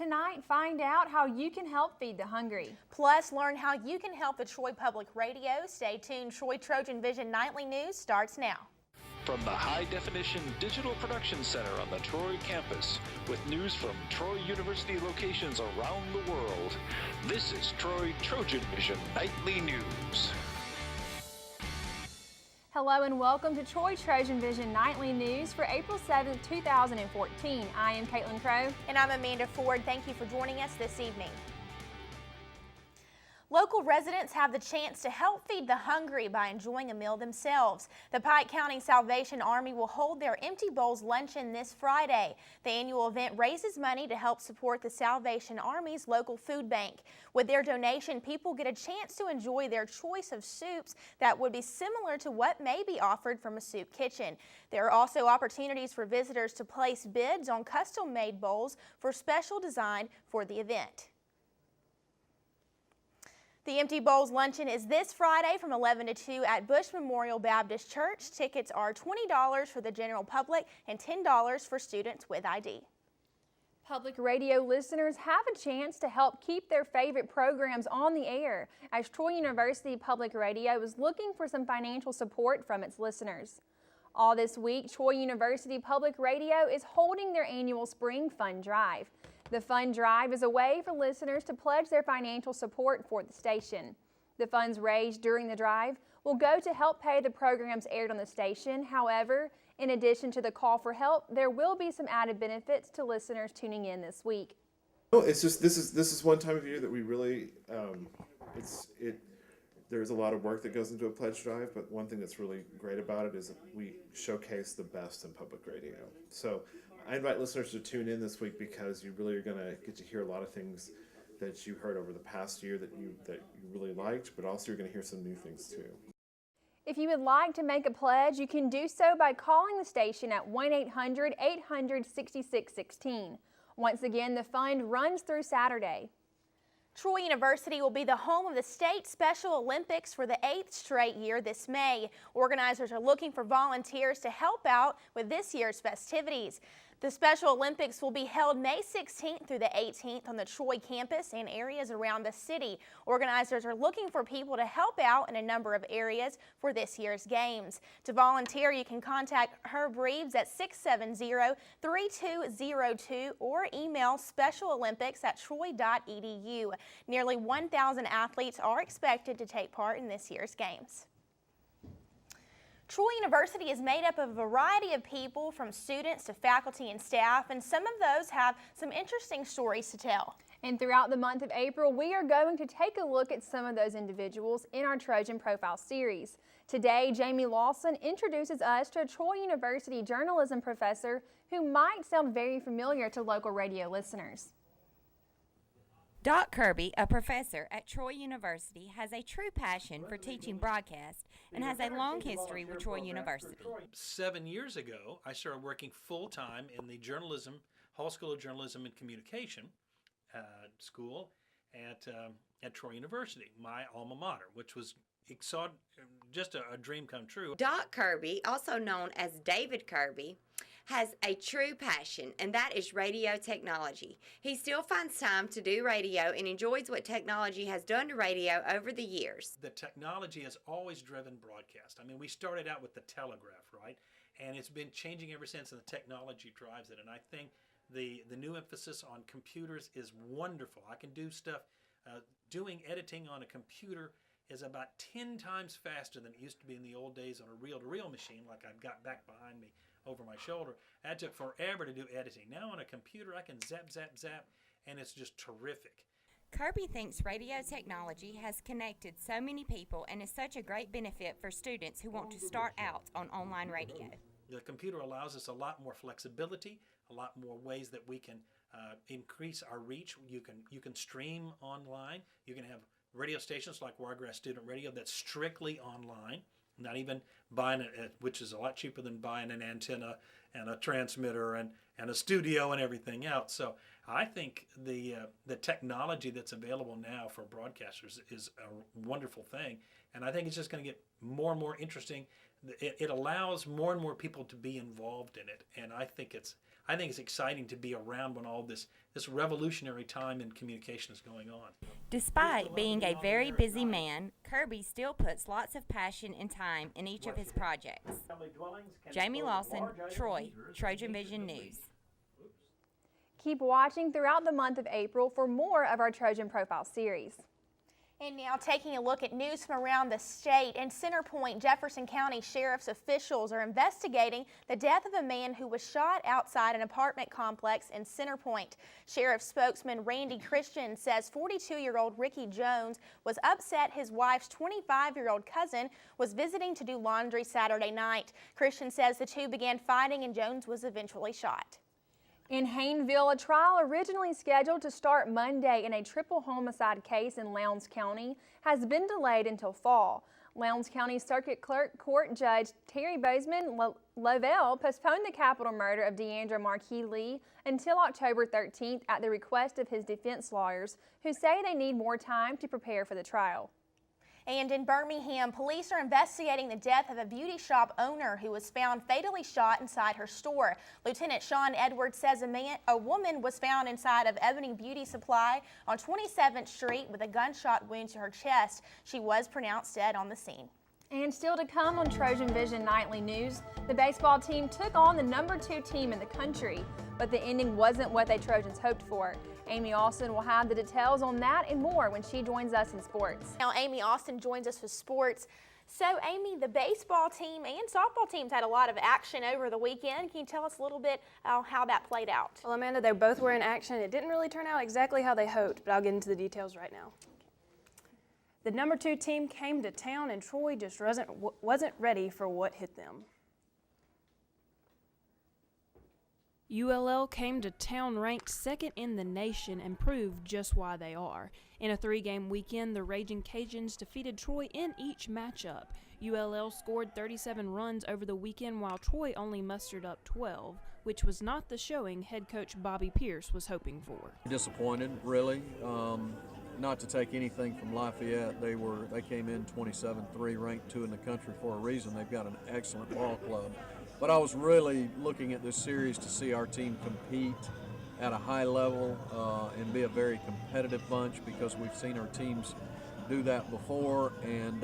Tonight, find out how you can help feed the hungry. Plus, learn how you can help at Troy Public Radio. Stay tuned. Troy TrojanVision Nightly News starts now. From the high-definition digital production center on the Troy campus, with news from Troy University locations around the world, this is Troy TrojanVision Nightly News. Hello and welcome to Troy TrojanVision Nightly News for April 7th, 2014. I am Caitlin Crow. And I'm Amanda Ford. Thank you for joining us this evening. Local residents have the chance to help feed the hungry by enjoying a meal themselves. The Pike County Salvation Army will hold their Empty Bowls Luncheon this Friday. The annual event raises money to help support the Salvation Army's local food bank. With their donation, people get a chance to enjoy their choice of soups that would be similar to what may be offered from a soup kitchen. There are also opportunities for visitors to place bids on custom-made bowls for special design for the event. The Empty Bowls Luncheon is this Friday from 11 to 2 at Bush Memorial Baptist Church. Tickets are $20 for the general public and $10 for students with ID. Public radio listeners have a chance to help keep their favorite programs on the air, as Troy University Public Radio is looking for some financial support from its listeners. All this week, Troy University Public Radio is holding their annual Spring Fund Drive. The Fund Drive is a way for listeners to pledge their financial support for the station. The funds raised during the drive will go to help pay the programs aired on the station. However, in addition to the call for help, there will be some added benefits to listeners tuning in this week. It's just this is one time of year that we really there's a lot of work that goes into a pledge drive, but one thing that's really great about it is that we showcase the best in public radio. So I invite listeners to tune in this week because you really are going to get to hear a lot of things that you heard over the past year that you really liked, but also you're going to hear some new things too. If you would like to make a pledge, you can do so by calling the station at 1-800-800-6616. Once again, the fund runs through Saturday. Troy University will be the home of the State Special Olympics for the 8th straight year this May. Organizers are looking for volunteers to help out with this year's festivities. The Special Olympics will be held May 16th through the 18th on the Troy campus and areas around the city. Organizers are looking for people to help out in a number of areas for this year's games. To volunteer, you can contact Herb Reeves at 670-3202 or email specialolympics@troy.edu. Nearly 1,000 athletes are expected to take part in this year's games. Troy University is made up of a variety of people, from students to faculty and staff, and some of those have some interesting stories to tell. And throughout the month of April, we are going to take a look at some of those individuals in our Trojan Profile series. Today, Jamie Lawson introduces us to a Troy University journalism professor who might sound very familiar to local radio listeners. Doc Kirby, a professor at Troy University, has a true passion for teaching broadcast and has a long history with Troy University. 7 years ago, I started working full-time in the Hall School of Journalism and Communication school at Troy University, my alma mater, which was just a dream come true. Doc Kirby, also known as David Kirby, has a true passion, and that is radio technology. He still finds time to do radio and enjoys what technology has done to radio over the years. The technology has always driven broadcast. I mean, we started out with the telegraph, right? And it's been changing ever since, and the technology drives it. And I think the new emphasis on computers is wonderful. I can do stuff. Doing editing on a computer is about 10 times faster than it used to be in the old days on a reel-to-reel machine, like I've got back behind me over my shoulder. That took forever to do editing. Now on a computer, I can zap, zap, zap, and it's just terrific. Kirby thinks radio technology has connected so many people and is such a great benefit for students who want to start out on online radio. The computer allows us a lot more flexibility, a lot more ways that we can increase our reach. You can stream online. You can have radio stations like Wiregrass Student Radio that's strictly online. Not even buying it, which is a lot cheaper than buying an antenna and a transmitter and a studio and everything else. So I think the technology that's available now for broadcasters is a wonderful thing, and I think it's just going to get more and more interesting. It allows more and more people to be involved in it, and I think I think it's exciting to be around when all this revolutionary time in communication is going on. Despite being a very busy man, Kirby still puts lots of passion and time in each of his projects. Jamie Lawson, Troy, TrojanVision News. Keep watching throughout the month of April for more of our Trojan Profile series. And now taking a look at news from around the state. In Center Point, Jefferson County Sheriff's officials are investigating the death of a man who was shot outside an apartment complex in Center Point. Sheriff spokesman Randy Christian says 42-year-old Ricky Jones was upset his wife's 25-year-old cousin was visiting to do laundry Saturday night. Christian says the two began fighting and Jones was eventually shot. In Hayneville, a trial originally scheduled to start Monday in a triple homicide case in Lowndes County has been delayed until fall. Lowndes County Circuit Court Judge Terry Bozeman Lovell postponed the capital murder of Deandra Marquis Lee until October 13th at the request of his defense lawyers, who say they need more time to prepare for the trial. And in Birmingham, police are investigating the death of a beauty shop owner who was found fatally shot inside her store. Lieutenant Sean Edwards says a woman was found inside of Ebony Beauty Supply on 27th Street with a gunshot wound to her chest. She was pronounced dead on the scene. And still to come on TrojanVision Nightly News, the baseball team took on the #2 team in the country, but the ending wasn't what the Trojans hoped for. Amy Austin will have the details on that and more when she joins us in sports. Now, Amy Austin joins us with sports. So, Amy, the baseball team and softball teams had a lot of action over the weekend. Can you tell us a little bit how that played out? Well, Amanda, they both were in action. It didn't really turn out exactly how they hoped, but I'll get into the details right now. The #2 team came to town, and Troy just wasn't ready for what hit them. ULL came to town ranked second in the nation and proved just why they are. In a 3-game weekend, the Raging Cajuns defeated Troy in each matchup. ULL scored 37 runs over the weekend while Troy only mustered up 12, which was not the showing head coach Bobby Pierce was hoping for. Disappointed, really. Not to take anything from Lafayette, they came in 27-3, ranked 2 in the country for a reason. They've got an excellent ball club. But I was really looking at this series to see our team compete at a high level and be a very competitive bunch, because we've seen our teams do that before and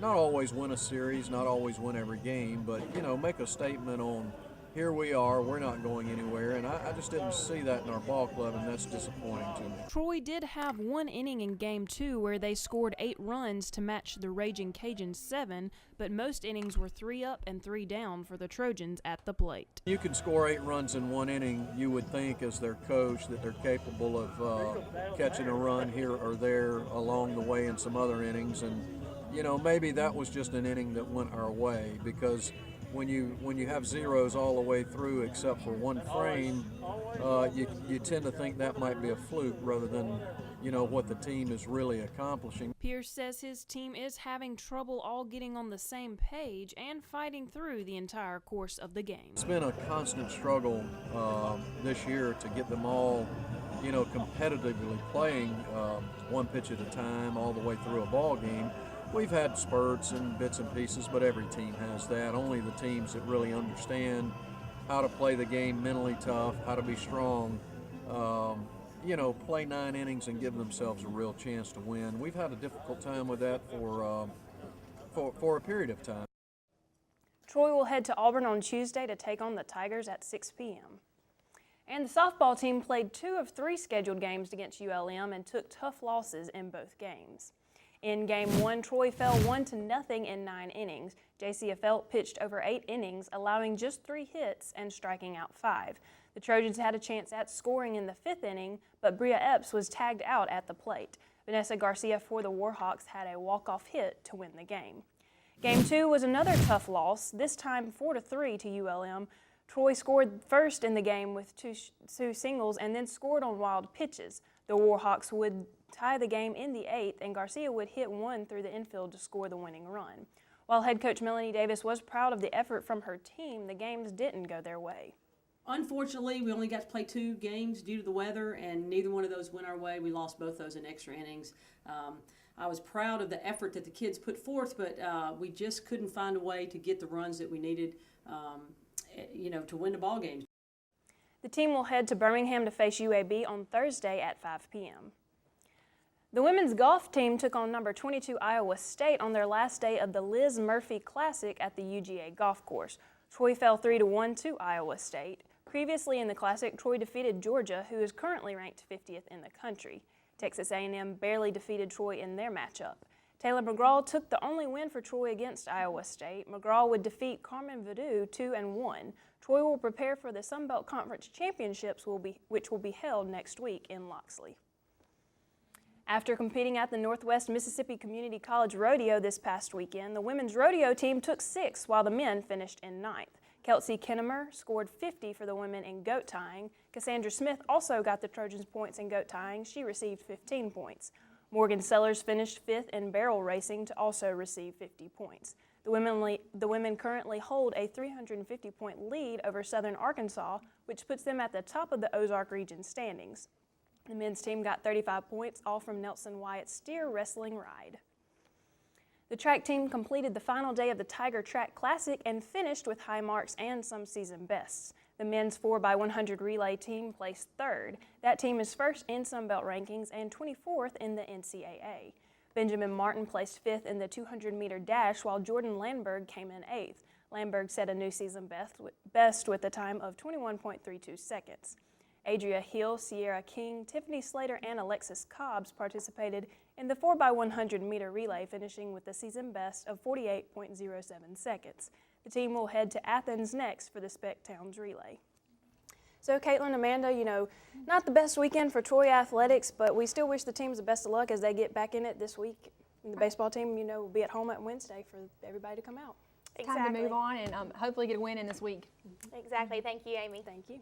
not always win a series, not always win every game, but, you know, make a statement on here we are, we're not going anywhere, and I just didn't see that in our ball club, and that's disappointing to me. Troy did have one inning in Game 2 where they scored 8 runs to match the Raging Cajuns' 7, but most innings were 3 up and 3 down for the Trojans at the plate. You can score 8 runs in one inning, you would think as their coach that they're capable of catching a run here or there along the way in some other innings, and you know, maybe that was just an inning that went our way, because when you have zeros all the way through except for one frame, you tend to think that might be a fluke rather than, you know, what the team is really accomplishing. Pierce says his team is having trouble all getting on the same page and fighting through the entire course of the game. It's been a constant struggle this year to get them all, you know, competitively playing one pitch at a time all the way through a ball game. We've had spurts and bits and pieces, but every team has that. Only the teams that really understand how to play the game mentally tough, how to be strong, you know, play 9 innings and give themselves a real chance to win. We've had a difficult time with that for a period of time. Troy will head to Auburn on Tuesday to take on the Tigers at 6 p.m. And the softball team played 2 of 3 scheduled games against ULM and took tough losses in both games. In Game 1, Troy fell 1-0 in 9 innings. J.C. Afelt pitched over 8 innings, allowing just 3 hits and striking out 5. The Trojans had a chance at scoring in the 5th inning, but Bria Epps was tagged out at the plate. Vanessa Garcia for the Warhawks had a walk-off hit to win the game. Game 2 was another tough loss, this time 4-3 to ULM. Troy scored first in the game with two singles and then scored on wild pitches. The Warhawks would tie the game in the 8th, and Garcia would hit one through the infield to score the winning run. While head coach Melanie Davis was proud of the effort from her team, the games didn't go their way. Unfortunately, we only got to play 2 games due to the weather, and neither one of those went our way. We lost both those in extra innings. I was proud of the effort that the kids put forth, but we just couldn't find a way to get the runs that we needed, you know, to win the ball games. The team will head to Birmingham to face UAB on Thursday at 5 p.m. The women's golf team took on number 22 Iowa State on their last day of the Liz Murphy Classic at the UGA Golf Course. Troy fell 3-1 to Iowa State. Previously in the Classic, Troy defeated Georgia, who is currently ranked 50th in the country. Texas A&M barely defeated Troy in their matchup. Taylor McGraw took the only win for Troy against Iowa State. McGraw would defeat Carmen Vidu 2-1. Troy will prepare for the Sun Belt Conference Championships, which will be held next week in Loxley. After competing at the Northwest Mississippi Community College Rodeo this past weekend, the women's rodeo team took 6th while the men finished in 9th. Kelsey Kinnemer scored 50 for the women in goat tying. Cassandra Smith also got the Trojans points in goat tying. She received 15 points. Morgan Sellers finished 5th in barrel racing to also receive 50 points. The women currently hold a 350-point lead over Southern Arkansas, which puts them at the top of the Ozark region standings. The men's team got 35 points, all from Nelson Wyatt's steer wrestling ride. The track team completed the final day of the Tiger Track Classic and finished with high marks and some season bests. The men's 4x100 relay team placed 3rd. That team is 1st in Sunbelt rankings and 24th in the NCAA. Benjamin Martin placed 5th in the 200-meter dash, while Jordan Landberg came in 8th. Landberg set a new season best with a time of 21.32 seconds. Adria Hill, Sierra King, Tiffany Slater, and Alexis Cobbs participated in the 4x100 meter relay, finishing with a season best of 48.07 seconds. The team will head to Athens next for the Spec Towns relay. So Caitlin, Amanda, not the best weekend for Troy athletics, but we still wish the teams the best of luck as they get back in it this week. And the baseball team, will be at home at Wednesday for everybody to come out. Time to move on and hopefully get a win in this week. Exactly. Thank you, Amy. Thank you.